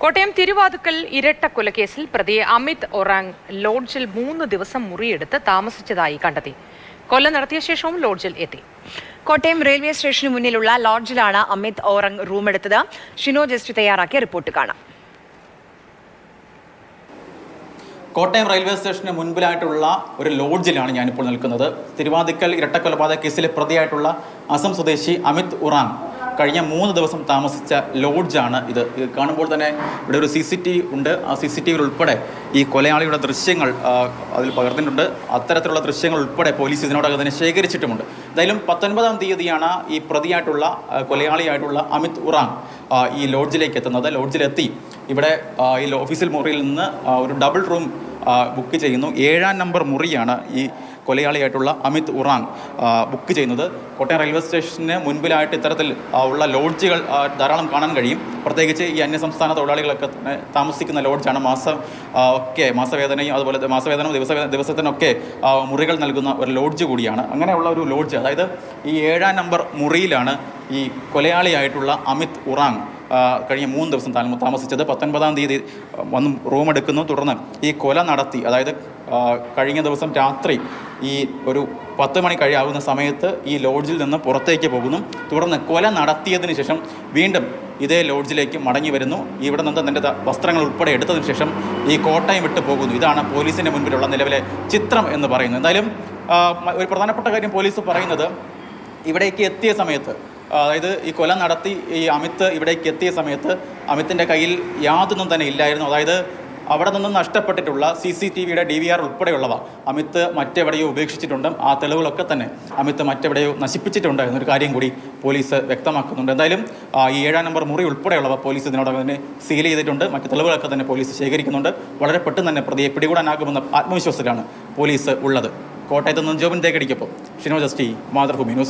കോട്ടയം തിരുവാതുക്കൽ ഇരട്ടക്കൊലക്കേസിൽ പ്രതിയെ അമിത് ഒറാങ് ലോഡ്ജിൽ 3 ദിവസം മുറിയെടുത്ത് താമസിച്ചതായി കണ്ടെത്തി. കൊല നടത്തിയ ശേഷവും ലോഡ്ജിൽ എത്തി. കോട്ടയം റെയിൽവേ സ്റ്റേഷന് മുന്നിലുള്ള ലോഡ്ജിലാണ് അമിത് ഓറങ് റൂമെടുത്തത്. ഷിനോ ജസ്റ്റ് തയ്യാറാക്കിയ റിപ്പോർട്ട് കാണാം. കോട്ടയം റെയിൽവേ സ്റ്റേഷന് മുൻപിലായിട്ടുള്ള ഒരു ലോഡ്ജിലാണ് ഞാനിപ്പോൾ നിൽക്കുന്നത്. തിരുവാതിക്കൽ ഇരട്ടക്കൊലപാതക കേസിലെ പ്രതിയായിട്ടുള്ള അസം സ്വദേശി അമിത് ഒറാങ് കഴിഞ്ഞ 3 ദിവസം താമസിച്ച ലോഡ്ജാണ് ഇത്. കാണുമ്പോൾ തന്നെ ഇവിടെ ഒരു CCTV ഉണ്ട്. ആ CCTV ഉൾപ്പെടെ ഈ കൊലയാളിയുടെ ദൃശ്യങ്ങൾ അതിൽ പകർന്നിട്ടുണ്ട്. അത്തരത്തിലുള്ള ദൃശ്യങ്ങൾ ഉൾപ്പെടെ പോലീസ് ഇതിനോടകം തന്നെ ശേഖരിച്ചിട്ടുമുണ്ട്. എന്തായാലും 19-ാം തീയതിയാണ് ഈ പ്രതിയായിട്ടുള്ള കൊലയാളിയായിട്ടുള്ള അമിത് ഒറാങ് ഈ ലോഡ്ജിലേക്ക് എത്തുന്നത്. ലോഡ്ജിലെത്തി ഇവിടെ ഈ ഓഫീസിൽ മുറിയിൽ നിന്ന് ഒരു ഡബിൾ റൂം ബുക്ക് ചെയ്യുന്നു. 7-ാം നമ്പർ മുറിയാണ് ഈ കൊലയാളിയായിട്ടുള്ള അമിത് ഒറാങ് ബുക്ക് ചെയ്യുന്നത്. കോട്ടയം റെയിൽവേ സ്റ്റേഷന് മുൻപിലായിട്ട് ഇത്തരത്തിൽ ഉള്ള ലോഡ്ജുകൾ ധാരാളം കാണാൻ കഴിയും. പ്രത്യേകിച്ച് ഈ അന്യസംസ്ഥാന തൊഴിലാളികളൊക്കെ തന്നെ താമസിക്കുന്ന ലോഡ്ജാണ്. മാസവേതനയും അതുപോലെ മാസവേതനവും ദിവസത്തിനൊക്കെ മുറികൾ നൽകുന്ന ഒരു ലോഡ്ജ് കൂടിയാണ്. അങ്ങനെയുള്ള ഒരു ലോഡ്ജ്, അതായത് ഈ 7-ാം നമ്പർ മുറിയിലാണ് ഈ കൊലയാളിയായിട്ടുള്ള അമിത് ഒറാങ് കഴിഞ്ഞ 3 ദിവസം താമസിച്ചത്. 19-ാം തീയതി വന്ന് റൂം എടുക്കുന്നു. തുടർന്ന് ഈ കൊല നടത്തി, അതായത് കഴിഞ്ഞ ദിവസം രാത്രി ഈ ഒരു 10 മണി കഴിയാവുന്ന സമയത്ത് ഈ ലോഡ്ജിൽ നിന്ന് പുറത്തേക്ക് പോകുന്നു. തുടർന്ന് കൊല നടത്തിയതിന് ശേഷം വീണ്ടും ഇതേ ലോഡ്ജിലേക്ക് മടങ്ങി വരുന്നു. ഇവിടെ നിന്ന് തൻ്റെ വസ്ത്രങ്ങൾ ഉൾപ്പെടെ എടുത്തതിന് ശേഷം ഈ കോട്ടയം വിട്ടു പോകുന്നു. ഇതാണ് പോലീസിൻ്റെ മുൻപിലുള്ള നിലവിലെ ചിത്രം എന്ന് പറയുന്നത്. എന്തായാലും ഒരു പ്രധാനപ്പെട്ട കാര്യം പോലീസ് പറയുന്നത്, ഇവിടേക്ക് എത്തിയ സമയത്ത്, അതായത് ഈ കൊല നടത്തി ഈ അമിത് ഇവിടേക്ക് എത്തിയ സമയത്ത് അമിത്തിൻ്റെ കയ്യിൽ യാതൊന്നും തന്നെ ഇല്ലായിരുന്നു. അതായത് അവിടെ നിന്ന് നഷ്ടപ്പെട്ടിട്ടുള്ള CCTVയുടെ DVR ഉൾപ്പെടെയുള്ളവ അമിത് മറ്റെവിടെയോ ഉപേക്ഷിച്ചിട്ടുണ്ട്. ആ തെളിവുകളൊക്കെ തന്നെ അമിത് മറ്റെവിടെയോ നശിപ്പിച്ചിട്ടുണ്ട് എന്നൊരു കാര്യം കൂടി പോലീസ് വ്യക്തമാക്കുന്നുണ്ട്. എന്തായാലും ഈ 7-ാം നമ്പർ മുറി ഉൾപ്പെടെയുള്ളവ പോലീസ് ഇതിനോടകം തന്നെ സീൽ ചെയ്തിട്ടുണ്ട്. മറ്റ് തെളിവുകളൊക്കെ തന്നെ പോലീസ് ശേഖരിക്കുന്നുണ്ട്. വളരെ പെട്ടെന്ന് തന്നെ പ്രതിയെ പിടികൂടാനാകുമെന്ന ആത്മവിശ്വാസത്തിലാണ് പോലീസ് ഉള്ളത്. കോട്ടയത്ത് നിന്ന് ജോബിൻ തേക്കടിക്കൊപ്പം ഷിനോ ജസ്റ്റി, മാതൃഭൂമി ന്യൂസ്.